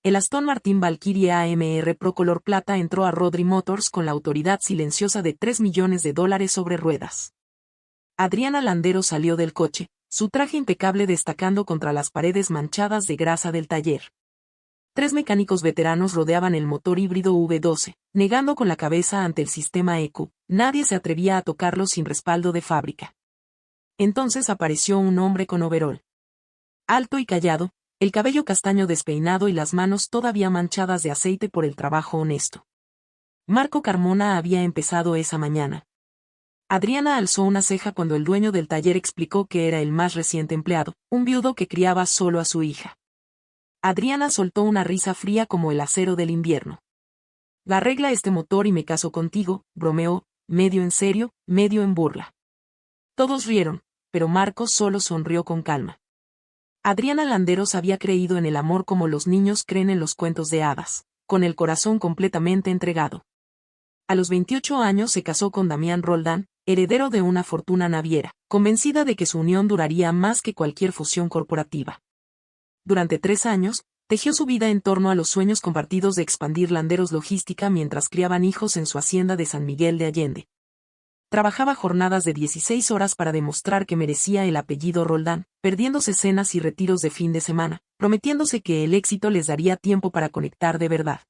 El Aston Martin Valkyrie AMR Pro Color Plata entró a Rodri Motors con la autoridad silenciosa de $3 millones sobre ruedas. Adriana Landero salió del coche, su traje impecable destacando contra las paredes manchadas de grasa del taller. 3 mecánicos veteranos rodeaban el motor híbrido V12, negando con la cabeza ante el sistema ECU. Nadie se atrevía a tocarlo sin respaldo de fábrica. Entonces apareció un hombre con overol. Alto y callado, el cabello castaño despeinado y las manos todavía manchadas de aceite por el trabajo honesto. Marco Carmona había empezado esa mañana. Adriana alzó una ceja cuando el dueño del taller explicó que era el más reciente empleado, un viudo que criaba solo a su hija. Adriana soltó una risa fría como el acero del invierno. Arregla este motor y me caso contigo, bromeó, medio en serio, medio en burla. Todos rieron, pero Marcos solo sonrió con calma. Adriana Landeros había creído en el amor como los niños creen en los cuentos de hadas, con el corazón completamente entregado. A los 28 años se casó con Damián Roldán, heredero de una fortuna naviera, convencida de que su unión duraría más que cualquier fusión corporativa. Durante 3 años, tejió su vida en torno a los sueños compartidos de expandir Landeros Logística mientras criaban hijos en su hacienda de San Miguel de Allende. Trabajaba jornadas de 16 horas para demostrar que merecía el apellido Roldán, perdiéndose cenas y retiros de fin de semana, prometiéndose que el éxito les daría tiempo para conectar de verdad.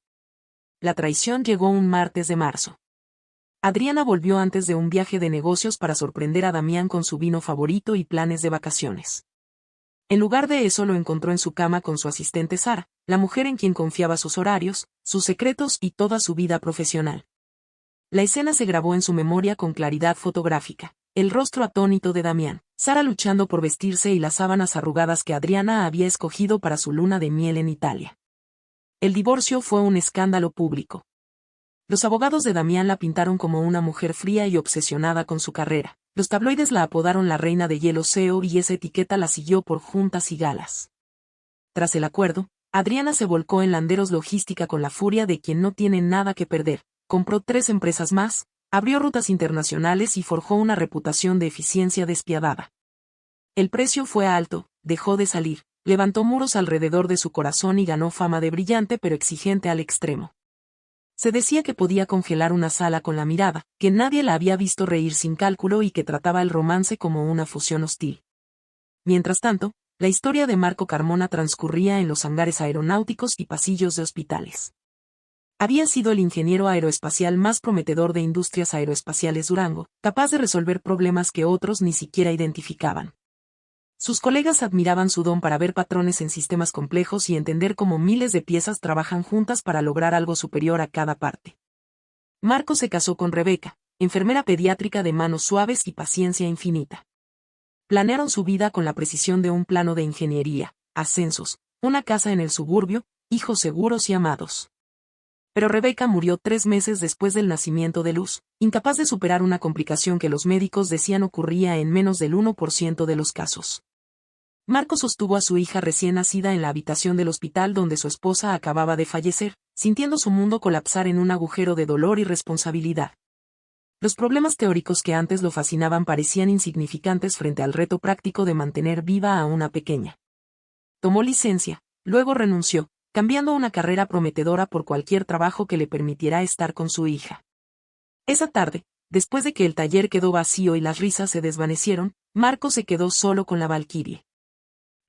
La traición llegó un martes de marzo. Adriana volvió antes de un viaje de negocios para sorprender a Damián con su vino favorito y planes de vacaciones. En lugar de eso lo encontró en su cama con su asistente Sara, la mujer en quien confiaba sus horarios, sus secretos y toda su vida profesional. La escena se grabó en su memoria con claridad fotográfica, el rostro atónito de Damián, Sara luchando por vestirse y las sábanas arrugadas que Adriana había escogido para su luna de miel en Italia. El divorcio fue un escándalo público. Los abogados de Damián la pintaron como una mujer fría y obsesionada con su carrera. Los tabloides la apodaron la reina de hielo SEO y esa etiqueta la siguió por juntas y galas. Tras el acuerdo, Adriana se volcó en Landeros Logística con la furia de quien no tiene nada que perder. Compró 3 empresas más, abrió rutas internacionales y forjó una reputación de eficiencia despiadada. El precio fue alto, dejó de salir, levantó muros alrededor de su corazón y ganó fama de brillante pero exigente al extremo. Se decía que podía congelar una sala con la mirada, que nadie la había visto reír sin cálculo y que trataba el romance como una fusión hostil. Mientras tanto, la historia de Marco Carmona transcurría en los hangares aeronáuticos y pasillos de hospitales. Había sido el ingeniero aeroespacial más prometedor de Industrias Aeroespaciales Durango, capaz de resolver problemas que otros ni siquiera identificaban. Sus colegas admiraban su don para ver patrones en sistemas complejos y entender cómo miles de piezas trabajan juntas para lograr algo superior a cada parte. Marco se casó con Rebeca, enfermera pediátrica de manos suaves y paciencia infinita. Planearon su vida con la precisión de un plano de ingeniería, ascensos, una casa en el suburbio, hijos seguros y amados. Pero Rebeca murió 3 meses después del nacimiento de Luz, incapaz de superar una complicación que los médicos decían ocurría en menos del 1% de los casos. Marco sostuvo a su hija recién nacida en la habitación del hospital donde su esposa acababa de fallecer, sintiendo su mundo colapsar en un agujero de dolor y responsabilidad. Los problemas teóricos que antes lo fascinaban parecían insignificantes frente al reto práctico de mantener viva a una pequeña. Tomó licencia, luego renunció, cambiando una carrera prometedora por cualquier trabajo que le permitiera estar con su hija. Esa tarde, después de que el taller quedó vacío y las risas se desvanecieron, Marco se quedó solo con la Valkyrie.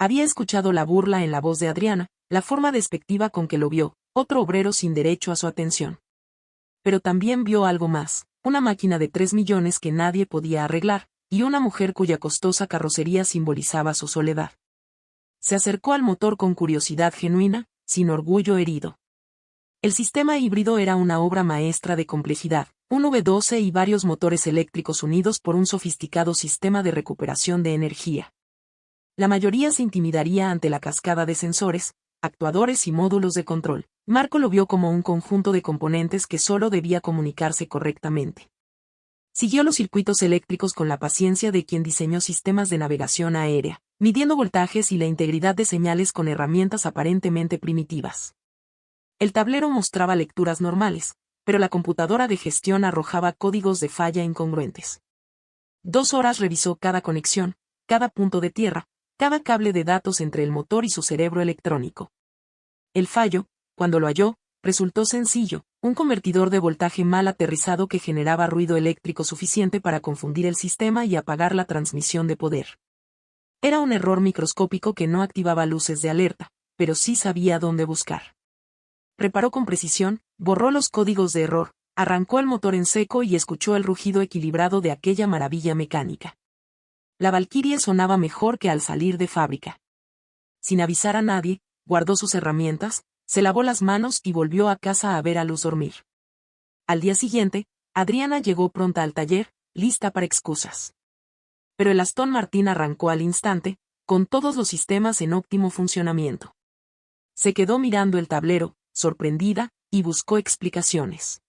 Había escuchado la burla en la voz de Adriana, la forma despectiva con que lo vio, otro obrero sin derecho a su atención. Pero también vio algo más, una máquina de 3 millones que nadie podía arreglar, y una mujer cuya costosa carrocería simbolizaba su soledad. Se acercó al motor con curiosidad genuina, sin orgullo herido. El sistema híbrido era una obra maestra de complejidad, un V12 y varios motores eléctricos unidos por un sofisticado sistema de recuperación de energía. La mayoría se intimidaría ante la cascada de sensores, actuadores y módulos de control. Marco lo vio como un conjunto de componentes que solo debía comunicarse correctamente. Siguió los circuitos eléctricos con la paciencia de quien diseñó sistemas de navegación aérea, midiendo voltajes y la integridad de señales con herramientas aparentemente primitivas. El tablero mostraba lecturas normales, pero la computadora de gestión arrojaba códigos de falla incongruentes. 2 horas revisó cada conexión, cada punto de tierra, cada cable de datos entre el motor y su cerebro electrónico. El fallo, Cuando lo halló, resultó sencillo, un convertidor de voltaje mal aterrizado que generaba ruido eléctrico suficiente para confundir el sistema y apagar la transmisión de poder. Era un error microscópico que no activaba luces de alerta, pero sí sabía dónde buscar. Reparó con precisión, borró los códigos de error, arrancó el motor en seco y escuchó el rugido equilibrado de aquella maravilla mecánica. La Valkyrie sonaba mejor que al salir de fábrica. Sin avisar a nadie, guardó sus herramientas, se lavó las manos y volvió a casa a ver a Luz dormir. Al día siguiente, Adriana llegó pronta al taller, lista para excusas. Pero el Aston Martin arrancó al instante, con todos los sistemas en óptimo funcionamiento. Se quedó mirando el tablero, sorprendida, y buscó explicaciones.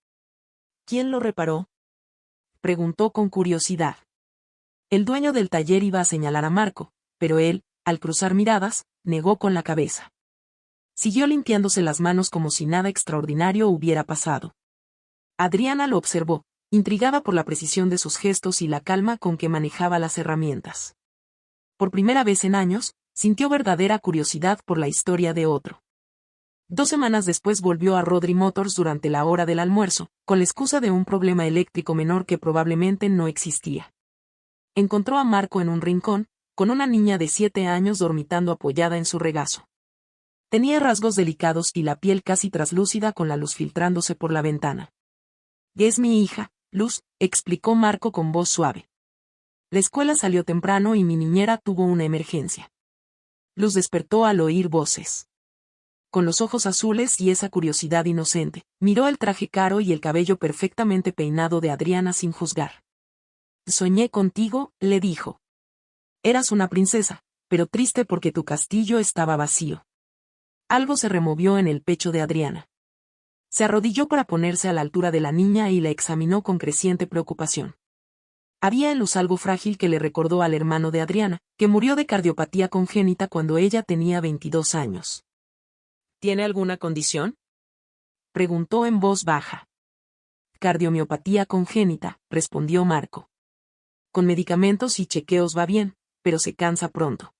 ¿Quién lo reparó?, preguntó con curiosidad. El dueño del taller iba a señalar a Marco, pero él, al cruzar miradas, negó con la cabeza. Siguió limpiándose las manos como si nada extraordinario hubiera pasado. Adriana lo observó, intrigada por la precisión de sus gestos y la calma con que manejaba las herramientas. Por primera vez en años, sintió verdadera curiosidad por la historia de otro. 2 semanas después volvió a Rodri Motors durante la hora del almuerzo, con la excusa de un problema eléctrico menor que probablemente no existía. Encontró a Marco en un rincón, con una niña de 7 años dormitando apoyada en su regazo. Tenía rasgos delicados y la piel casi traslúcida con la luz filtrándose por la ventana. «Es mi hija, Luz», explicó Marco con voz suave. «La escuela salió temprano y mi niñera tuvo una emergencia». Luz despertó al oír voces. Con los ojos azules y esa curiosidad inocente, miró el traje caro y el cabello perfectamente peinado de Adriana sin juzgar. «Soñé contigo», le dijo. «Eras una princesa, pero triste porque tu castillo estaba vacío». Algo se removió en el pecho de Adriana. Se arrodilló para ponerse a la altura de la niña y la examinó con creciente preocupación. Había en Luz algo frágil que le recordó al hermano de Adriana, que murió de cardiopatía congénita cuando ella tenía 22 años. «¿Tiene alguna condición?», preguntó en voz baja. «Cardiomiopatía congénita», respondió Marco. «Con medicamentos y chequeos va bien, pero se cansa pronto».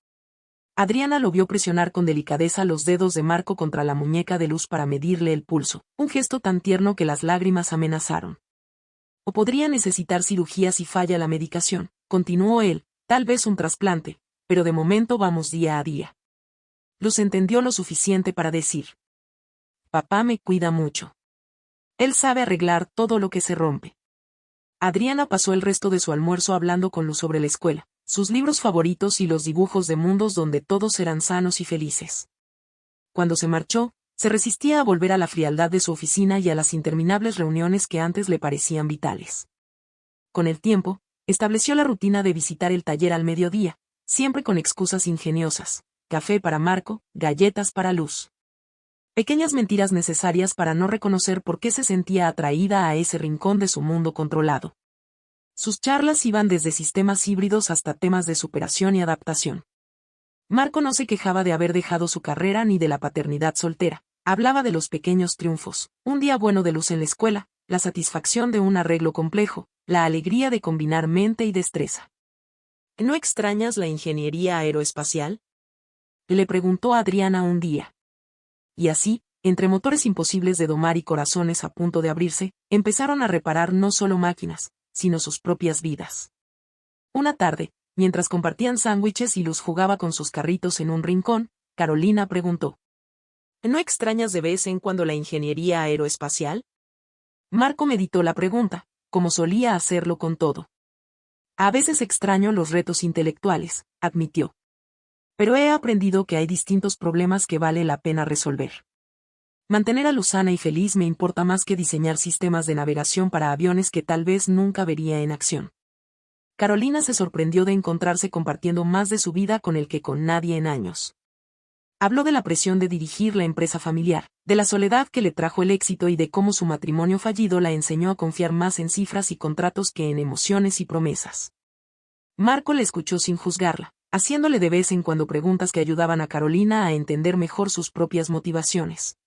Adriana lo vio presionar con delicadeza los dedos de Marco contra la muñeca de Luz para medirle el pulso, un gesto tan tierno que las lágrimas amenazaron. «O podría necesitar cirugía si falla la medicación», continuó él, «tal vez un trasplante, pero de momento vamos día a día». Luz entendió lo suficiente para decir: «Papá me cuida mucho. Él sabe arreglar todo lo que se rompe». Adriana pasó el resto de su almuerzo hablando con Luz sobre la escuela, sus libros favoritos y los dibujos de mundos donde todos eran sanos y felices. Cuando se marchó, se resistía a volver a la frialdad de su oficina y a las interminables reuniones que antes le parecían vitales. Con el tiempo, estableció la rutina de visitar el taller al mediodía, siempre con excusas ingeniosas: café para Marco, galletas para Luz. Pequeñas mentiras necesarias para no reconocer por qué se sentía atraída a ese rincón de su mundo controlado. Sus charlas iban desde sistemas híbridos hasta temas de superación y adaptación. Marco no se quejaba de haber dejado su carrera ni de la paternidad soltera. Hablaba de los pequeños triunfos, un día bueno de Luz en la escuela, la satisfacción de un arreglo complejo, la alegría de combinar mente y destreza. ¿No extrañas la ingeniería aeroespacial?, le preguntó Adriana un día. Y así, entre motores imposibles de domar y corazones a punto de abrirse, empezaron a reparar no solo máquinas, sino sus propias vidas. Una tarde, mientras compartían sándwiches y Luz jugaba con sus carritos en un rincón, Carolina preguntó: ¿No extrañas de vez en cuando la ingeniería aeroespacial? Marco meditó la pregunta, como solía hacerlo con todo. A veces extraño los retos intelectuales, admitió. Pero he aprendido que hay distintos problemas que vale la pena resolver. Mantener a Luz sana y feliz me importa más que diseñar sistemas de navegación para aviones que tal vez nunca vería en acción. Carolina se sorprendió de encontrarse compartiendo más de su vida con el que con nadie en años. Habló de la presión de dirigir la empresa familiar, de la soledad que le trajo el éxito y de cómo su matrimonio fallido la enseñó a confiar más en cifras y contratos que en emociones y promesas. Marco le escuchó sin juzgarla, haciéndole de vez en cuando preguntas que ayudaban a Carolina a entender mejor sus propias motivaciones.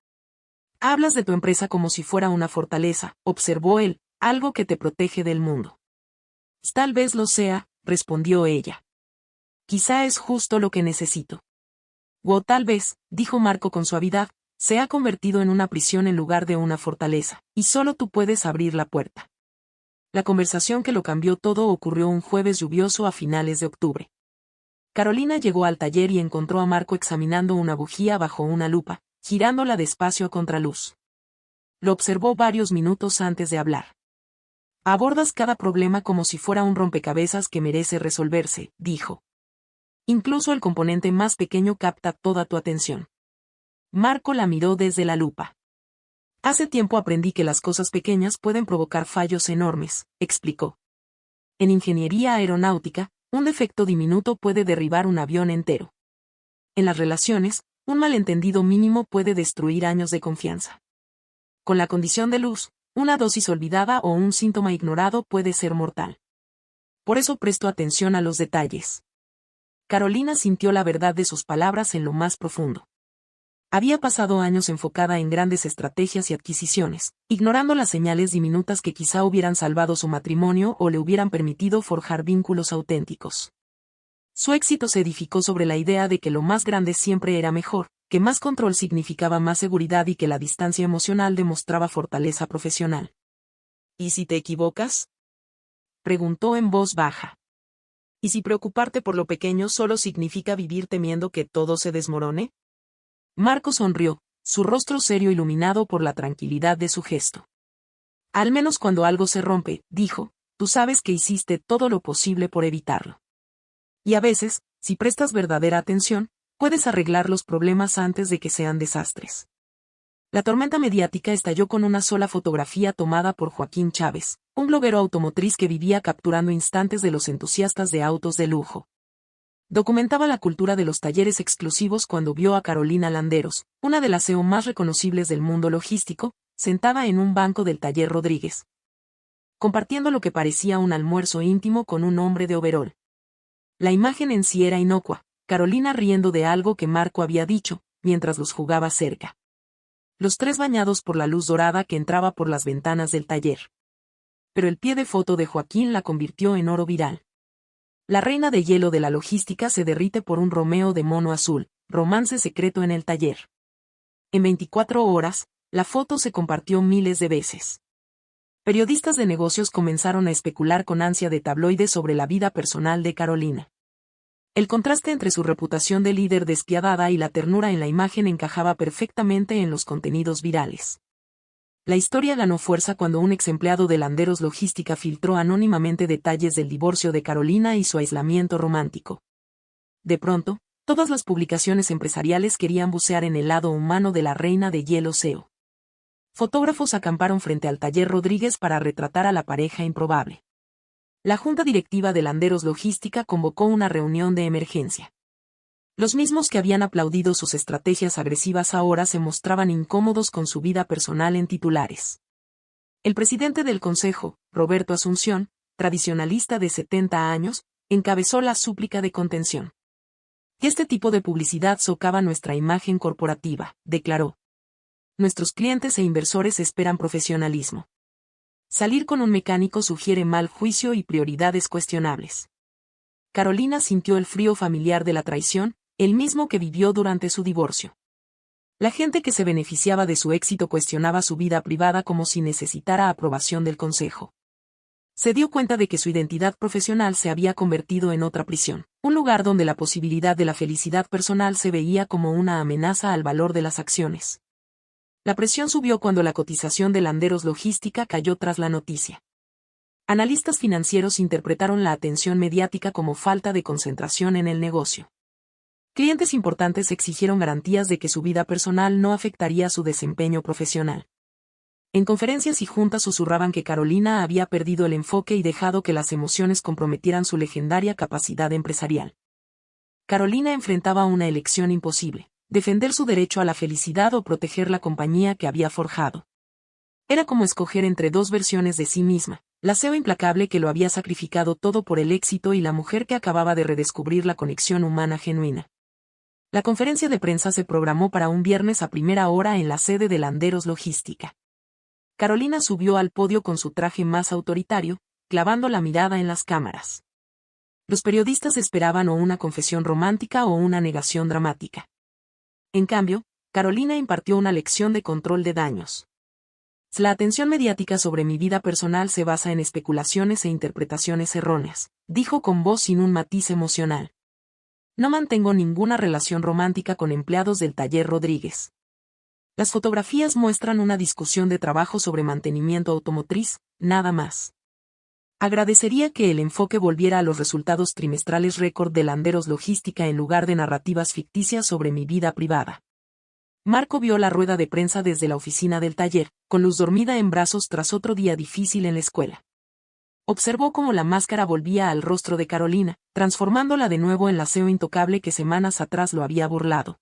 «Hablas de tu empresa como si fuera una fortaleza», observó él, «algo que te protege del mundo». «Tal vez lo sea», respondió ella. «Quizá es justo lo que necesito». «O tal vez», dijo Marco con suavidad, Se ha convertido en una prisión en lugar de una fortaleza, y solo tú puedes abrir la puerta. La conversación que lo cambió todo ocurrió un jueves lluvioso a finales de octubre. Carolina llegó al taller y encontró a Marco examinando una bujía bajo una lupa, girándola despacio a contraluz. Lo observó varios minutos antes de hablar. Abordas cada problema como si fuera un rompecabezas que merece resolverse, dijo. Incluso el componente más pequeño capta toda tu atención. Marco la miró desde la lupa. Hace tiempo aprendí que las cosas pequeñas pueden provocar fallos enormes, explicó. En ingeniería aeronáutica, un defecto diminuto puede derribar un avión entero. En las relaciones, un malentendido mínimo puede destruir años de confianza. Con la condición de luz, una dosis olvidada o un síntoma ignorado puede ser mortal. Por eso presto atención a los detalles. Carolina sintió la verdad de sus palabras en lo más profundo. Había pasado años enfocada en grandes estrategias y adquisiciones, ignorando las señales diminutas que quizá hubieran salvado su matrimonio o le hubieran permitido forjar vínculos auténticos. Su éxito se edificó sobre la idea de que lo más grande siempre era mejor, que más control significaba más seguridad y que la distancia emocional demostraba fortaleza profesional. ¿Y si te equivocas?, preguntó en voz baja. ¿Y si preocuparte por lo pequeño solo significa vivir temiendo que todo se desmorone? Marco sonrió, su rostro serio iluminado por la tranquilidad de su gesto. Al menos cuando algo se rompe, dijo, tú sabes que hiciste todo lo posible por evitarlo. Y a veces, si prestas verdadera atención, puedes arreglar los problemas antes de que sean desastres. La tormenta mediática estalló con una sola fotografía tomada por Joaquín Chávez, un bloguero automotriz que vivía capturando instantes de los entusiastas de autos de lujo. Documentaba la cultura de los talleres exclusivos cuando vio a Carolina Landeros, una de las CEO más reconocibles del mundo logístico, sentada en un banco del taller Rodríguez, compartiendo lo que parecía un almuerzo íntimo con un hombre de overol. La imagen en sí era inocua, Carolina riendo de algo que Marco había dicho, mientras los jugaba cerca. Los tres bañados por la luz dorada que entraba por las ventanas del taller. Pero el pie de foto de Joaquín la convirtió en oro viral. La reina de hielo de la logística se derrite por un Romeo de mono azul, romance secreto en el taller. En 24 horas, la foto se compartió miles de veces. Periodistas de negocios comenzaron a especular con ansia de tabloides sobre la vida personal de Carolina. El contraste entre su reputación de líder despiadada y la ternura en la imagen encajaba perfectamente en los contenidos virales. La historia ganó fuerza cuando un ex empleado de Landeros Logística filtró anónimamente detalles del divorcio de Carolina y su aislamiento romántico. De pronto, todas las publicaciones empresariales querían bucear en el lado humano de la reina de hielo CEO. Fotógrafos acamparon frente al taller Rodríguez para retratar a la pareja improbable. La junta directiva de Landeros Logística convocó una reunión de emergencia. Los mismos que habían aplaudido sus estrategias agresivas ahora se mostraban incómodos con su vida personal en titulares. El presidente del consejo, Roberto Asunción, tradicionalista de 70 años, encabezó la súplica de contención. Este tipo de publicidad socava nuestra imagen corporativa, declaró. Nuestros clientes e inversores esperan profesionalismo. Salir con un mecánico sugiere mal juicio y prioridades cuestionables. Carolina sintió el frío familiar de la traición, el mismo que vivió durante su divorcio. La gente que se beneficiaba de su éxito cuestionaba su vida privada como si necesitara aprobación del consejo. Se dio cuenta de que su identidad profesional se había convertido en otra prisión, un lugar donde la posibilidad de la felicidad personal se veía como una amenaza al valor de las acciones. La presión subió cuando la cotización de Landeros Logística cayó tras la noticia. Analistas financieros interpretaron la atención mediática como falta de concentración en el negocio. Clientes importantes exigieron garantías de que su vida personal no afectaría su desempeño profesional. En conferencias y juntas susurraban que Carolina había perdido el enfoque y dejado que las emociones comprometieran su legendaria capacidad empresarial. Carolina enfrentaba una elección imposible: defender su derecho a la felicidad o proteger la compañía que había forjado. Era como escoger entre dos versiones de sí misma, la CEO implacable que lo había sacrificado todo por el éxito y la mujer que acababa de redescubrir la conexión humana genuina. La conferencia de prensa se programó para un viernes a primera hora en la sede de Landeros Logística. Carolina subió al podio con su traje más autoritario, clavando la mirada en las cámaras. Los periodistas esperaban o una confesión romántica o una negación dramática. En cambio, Carolina impartió una lección de control de daños. La atención mediática sobre mi vida personal se basa en especulaciones e interpretaciones erróneas, dijo con voz sin un matiz emocional. No mantengo ninguna relación romántica con empleados del taller Rodríguez. Las fotografías muestran una discusión de trabajo sobre mantenimiento automotriz, nada más. Agradecería que el enfoque volviera a los resultados trimestrales récord de Landeros Logística en lugar de narrativas ficticias sobre mi vida privada. Marco vio la rueda de prensa desde la oficina del taller, con Luz dormida en brazos tras otro día difícil en la escuela. Observó cómo la máscara volvía al rostro de Carolina, transformándola de nuevo en la CEO intocable que semanas atrás lo había burlado.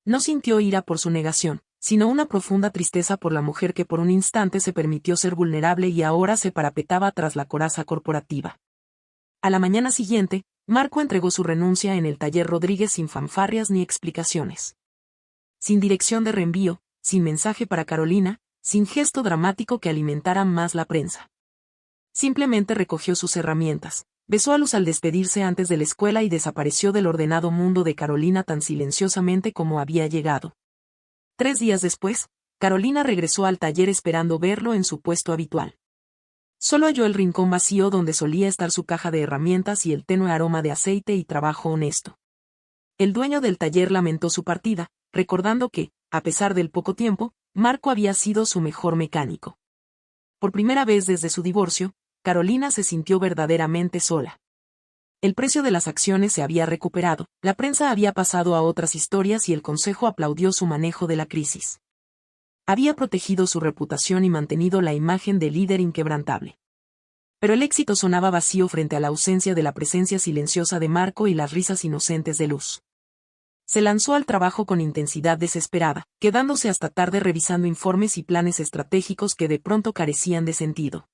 No sintió ira por su negación, sino una profunda tristeza por la mujer que por un instante se permitió ser vulnerable y ahora se parapetaba tras la coraza corporativa. A la mañana siguiente, Marco entregó su renuncia en el taller Rodríguez sin fanfarrias ni explicaciones. Sin dirección de reenvío, sin mensaje para Carolina, sin gesto dramático que alimentara más la prensa. Simplemente recogió sus herramientas, besó a Luz al despedirse antes de la escuela y desapareció del ordenado mundo de Carolina tan silenciosamente como había llegado. 3 días después, Carolina regresó al taller esperando verlo en su puesto habitual. Solo halló el rincón vacío donde solía estar su caja de herramientas y el tenue aroma de aceite y trabajo honesto. El dueño del taller lamentó su partida, recordando que, a pesar del poco tiempo, Marco había sido su mejor mecánico. Por primera vez desde su divorcio, Carolina se sintió verdaderamente sola. El precio de las acciones se había recuperado, la prensa había pasado a otras historias y el consejo aplaudió su manejo de la crisis. Había protegido su reputación y mantenido la imagen de líder inquebrantable. Pero el éxito sonaba vacío frente a la ausencia de la presencia silenciosa de Marco y las risas inocentes de Luz. Se lanzó al trabajo con intensidad desesperada, quedándose hasta tarde revisando informes y planes estratégicos que de pronto carecían de sentido.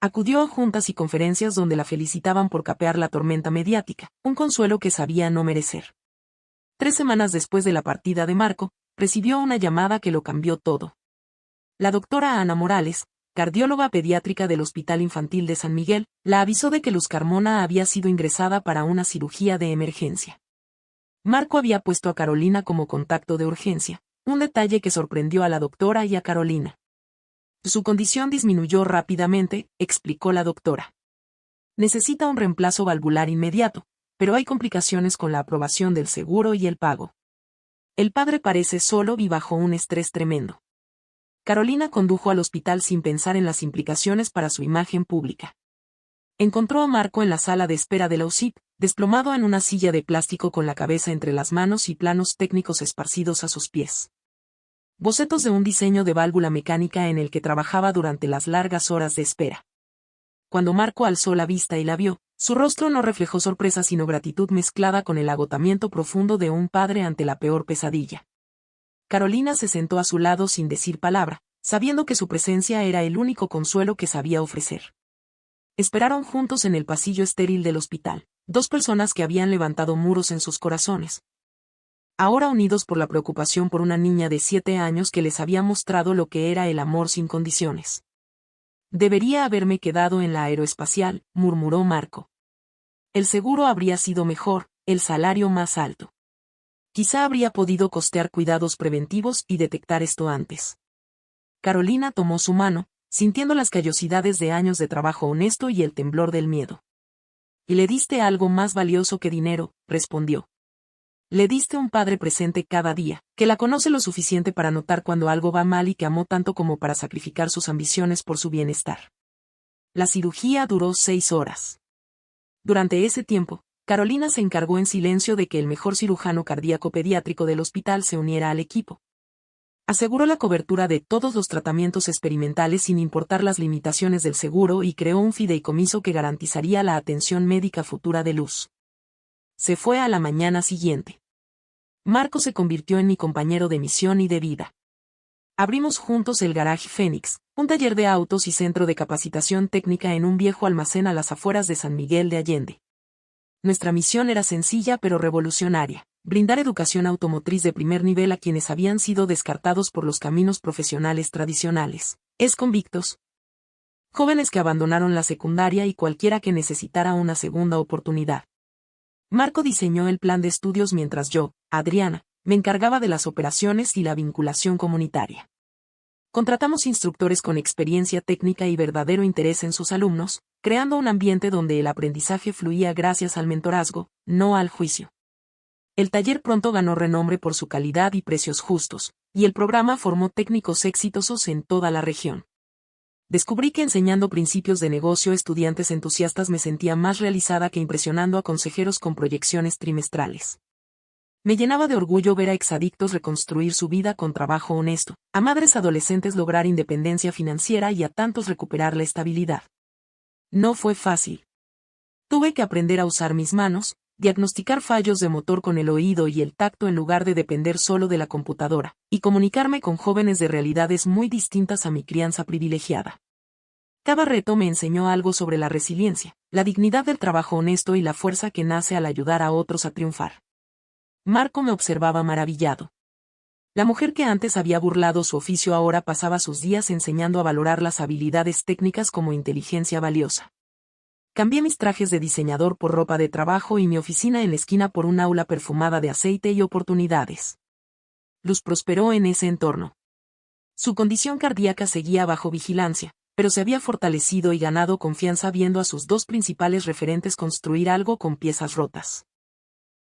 Acudió a juntas y conferencias donde la felicitaban por capear la tormenta mediática, un consuelo que sabía no merecer. 3 semanas después de la partida de Marco, recibió una llamada que lo cambió todo. La doctora Ana Morales, cardióloga pediátrica del Hospital Infantil de San Miguel, la avisó de que Luz Carmona había sido ingresada para una cirugía de emergencia. Marco había puesto a Carolina como contacto de urgencia, un detalle que sorprendió a la doctora y a Carolina. Su condición disminuyó rápidamente, explicó la doctora. Necesita un reemplazo valvular inmediato, pero hay complicaciones con la aprobación del seguro y el pago. El padre parece solo y bajo un estrés tremendo. Carolina condujo al hospital sin pensar en las implicaciones para su imagen pública. Encontró a Marco en la sala de espera de la UCIP, desplomado en una silla de plástico con la cabeza entre las manos y planos técnicos esparcidos a sus pies. Bocetos de un diseño de válvula mecánica en el que trabajaba durante las largas horas de espera. Cuando Marco alzó la vista y la vio, su rostro no reflejó sorpresa sino gratitud mezclada con el agotamiento profundo de un padre ante la peor pesadilla. Carolina se sentó a su lado sin decir palabra, sabiendo que su presencia era el único consuelo que sabía ofrecer. Esperaron juntos en el pasillo estéril del hospital, 2 personas que habían levantado muros en sus corazones, ahora unidos por la preocupación por una niña de 7 años que les había mostrado lo que era el amor sin condiciones. Debería haberme quedado en la aeroespacial, murmuró Marco. El seguro habría sido mejor, el salario más alto. Quizá habría podido costear cuidados preventivos y detectar esto antes. Carolina tomó su mano, sintiendo las callosidades de años de trabajo honesto y el temblor del miedo. Y le diste algo más valioso que dinero, respondió. Le diste un padre presente cada día, que la conoce lo suficiente para notar cuando algo va mal y que amó tanto como para sacrificar sus ambiciones por su bienestar. La cirugía duró 6 horas. Durante ese tiempo, Carolina se encargó en silencio de que el mejor cirujano cardíaco pediátrico del hospital se uniera al equipo. Aseguró la cobertura de todos los tratamientos experimentales sin importar las limitaciones del seguro y creó un fideicomiso que garantizaría la atención médica futura de Luz. Se fue a la mañana siguiente. Marco se convirtió en mi compañero de misión y de vida. Abrimos juntos el Garage Fénix, un taller de autos y centro de capacitación técnica en un viejo almacén a las afueras de San Miguel de Allende. Nuestra misión era sencilla pero revolucionaria: brindar educación automotriz de primer nivel a quienes habían sido descartados por los caminos profesionales tradicionales, convictos, jóvenes que abandonaron la secundaria y cualquiera que necesitara una segunda oportunidad. Marco diseñó el plan de estudios mientras yo, Adriana, me encargaba de las operaciones y la vinculación comunitaria. Contratamos instructores con experiencia técnica y verdadero interés en sus alumnos, creando un ambiente donde el aprendizaje fluía gracias al mentorazgo, no al juicio. El taller pronto ganó renombre por su calidad y precios justos, y el programa formó técnicos exitosos en toda la región. Descubrí que enseñando principios de negocio a estudiantes entusiastas me sentía más realizada que impresionando a consejeros con proyecciones trimestrales. Me llenaba de orgullo ver a exadictos reconstruir su vida con trabajo honesto, a madres adolescentes lograr independencia financiera y a tantos recuperar la estabilidad. No fue fácil. Tuve que aprender a usar mis manos, diagnosticar fallos de motor con el oído y el tacto en lugar de depender solo de la computadora, y comunicarme con jóvenes de realidades muy distintas a mi crianza privilegiada. Cada reto me enseñó algo sobre la resiliencia, la dignidad del trabajo honesto y la fuerza que nace al ayudar a otros a triunfar. Marco me observaba maravillado. La mujer que antes había burlado su oficio ahora pasaba sus días enseñando a valorar las habilidades técnicas como inteligencia valiosa. Cambié mis trajes de diseñador por ropa de trabajo y mi oficina en la esquina por un aula perfumada de aceite y oportunidades. Luz prosperó en ese entorno. Su condición cardíaca seguía bajo vigilancia, pero se había fortalecido y ganado confianza viendo a sus dos principales referentes construir algo con piezas rotas.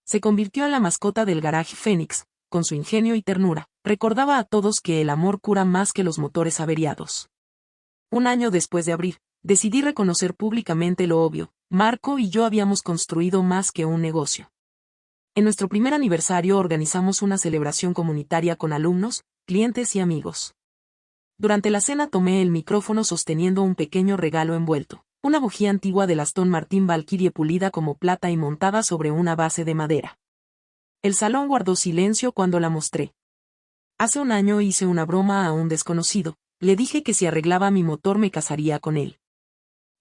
Se convirtió en la mascota del garaje Fénix, con su ingenio y ternura, recordaba a todos que el amor cura más que los motores averiados. Un año después de abrir, decidí reconocer públicamente lo obvio: Marco y yo habíamos construido más que un negocio. En nuestro primer aniversario organizamos una celebración comunitaria con alumnos, clientes y amigos. Durante la cena tomé el micrófono sosteniendo un pequeño regalo envuelto, una bujía antigua del Aston Martin Valkyrie pulida como plata y montada sobre una base de madera. El salón guardó silencio cuando la mostré. Hace un año hice una broma a un desconocido, le dije que si arreglaba mi motor me casaría con él.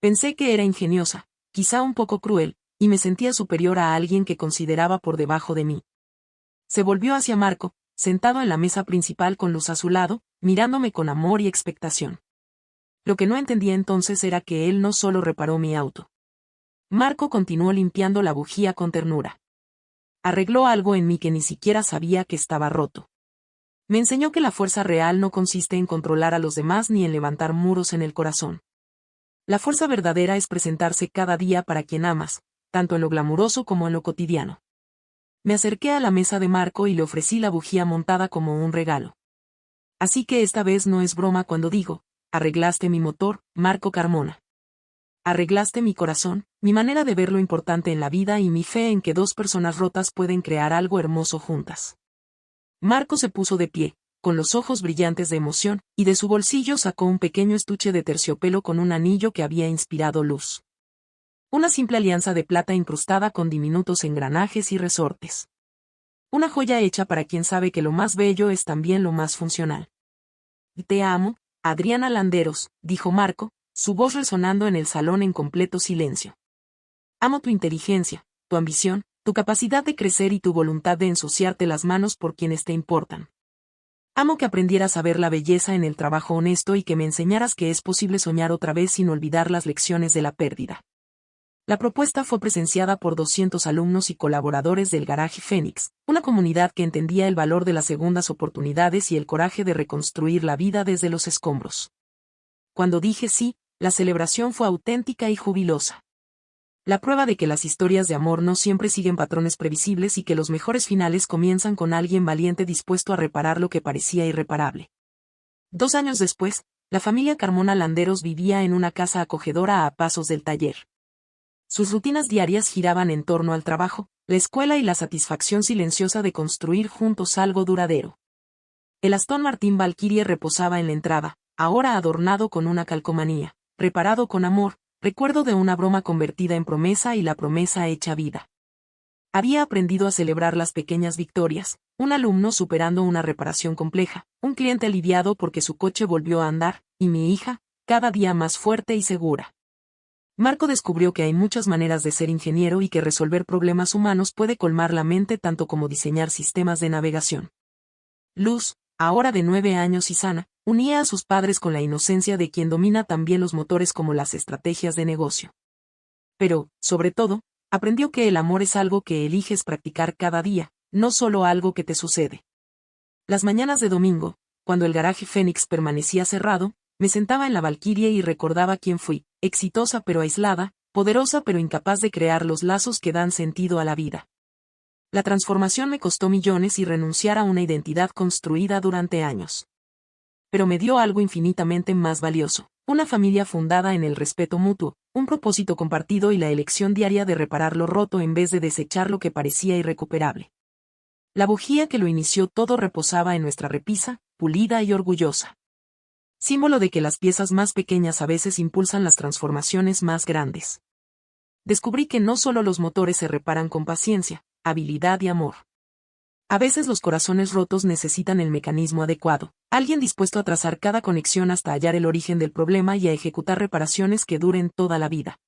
Pensé que era ingeniosa, quizá un poco cruel, y me sentía superior a alguien que consideraba por debajo de mí. Se volvió hacia Marco, sentado en la mesa principal con Luz a su lado, mirándome con amor y expectación. Lo que no entendía entonces era que él no solo reparó mi auto. Marco continuó limpiando la bujía con ternura. Arregló algo en mí que ni siquiera sabía que estaba roto. Me enseñó que la fuerza real no consiste en controlar a los demás ni en levantar muros en el corazón. La fuerza verdadera es presentarse cada día para quien amas, tanto en lo glamuroso como en lo cotidiano. Me acerqué a la mesa de Marco y le ofrecí la bujía montada como un regalo. Así que esta vez no es broma cuando digo: arreglaste mi motor, Marco Carmona. Arreglaste mi corazón, mi manera de ver lo importante en la vida y mi fe en que dos personas rotas pueden crear algo hermoso juntas. Marco se puso de pie, con los ojos brillantes de emoción, y de su bolsillo sacó un pequeño estuche de terciopelo con un anillo que había inspirado Luz. Una simple alianza de plata incrustada con diminutos engranajes y resortes. Una joya hecha para quien sabe que lo más bello es también lo más funcional. Te amo, Adriana Landeros, dijo Marco, su voz resonando en el salón en completo silencio. Amo tu inteligencia, tu ambición, tu capacidad de crecer y tu voluntad de ensuciarte las manos por quienes te importan. Amo que aprendieras a ver la belleza en el trabajo honesto y que me enseñaras que es posible soñar otra vez sin olvidar las lecciones de la pérdida. La propuesta fue presenciada por 200 alumnos y colaboradores del Garaje Fénix, una comunidad que entendía el valor de las segundas oportunidades y el coraje de reconstruir la vida desde los escombros. Cuando dije sí, la celebración fue auténtica y jubilosa. La prueba de que las historias de amor no siempre siguen patrones previsibles y que los mejores finales comienzan con alguien valiente dispuesto a reparar lo que parecía irreparable. 2 años después, la familia Carmona Landeros vivía en una casa acogedora a pasos del taller. Sus rutinas diarias giraban en torno al trabajo, la escuela y la satisfacción silenciosa de construir juntos algo duradero. El Aston Martin Valkyrie reposaba en la entrada, ahora adornado con una calcomanía, reparado con amor, recuerdo de una broma convertida en promesa y la promesa hecha vida. Había aprendido a celebrar las pequeñas victorias, un alumno superando una reparación compleja, un cliente aliviado porque su coche volvió a andar, y mi hija, cada día más fuerte y segura. Marco descubrió que hay muchas maneras de ser ingeniero y que resolver problemas humanos puede colmar la mente tanto como diseñar sistemas de navegación. Luz, ahora de 9 años y sana, unía a sus padres con la inocencia de quien domina también los motores como las estrategias de negocio. Pero, sobre todo, aprendió que el amor es algo que eliges practicar cada día, no solo algo que te sucede. Las mañanas de domingo, cuando el garaje Fénix permanecía cerrado, me sentaba en la Valquirie y recordaba quién fui, exitosa pero aislada, poderosa pero incapaz de crear los lazos que dan sentido a la vida. La transformación me costó millones y renunciar a una identidad construida durante años. Pero me dio algo infinitamente más valioso, una familia fundada en el respeto mutuo, un propósito compartido y la elección diaria de reparar lo roto en vez de desechar lo que parecía irrecuperable. La bujía que lo inició todo reposaba en nuestra repisa, pulida y orgullosa. Símbolo de que las piezas más pequeñas a veces impulsan las transformaciones más grandes. Descubrí que no solo los motores se reparan con paciencia, habilidad y amor. A veces los corazones rotos necesitan el mecanismo adecuado, alguien dispuesto a trazar cada conexión hasta hallar el origen del problema y a ejecutar reparaciones que duren toda la vida.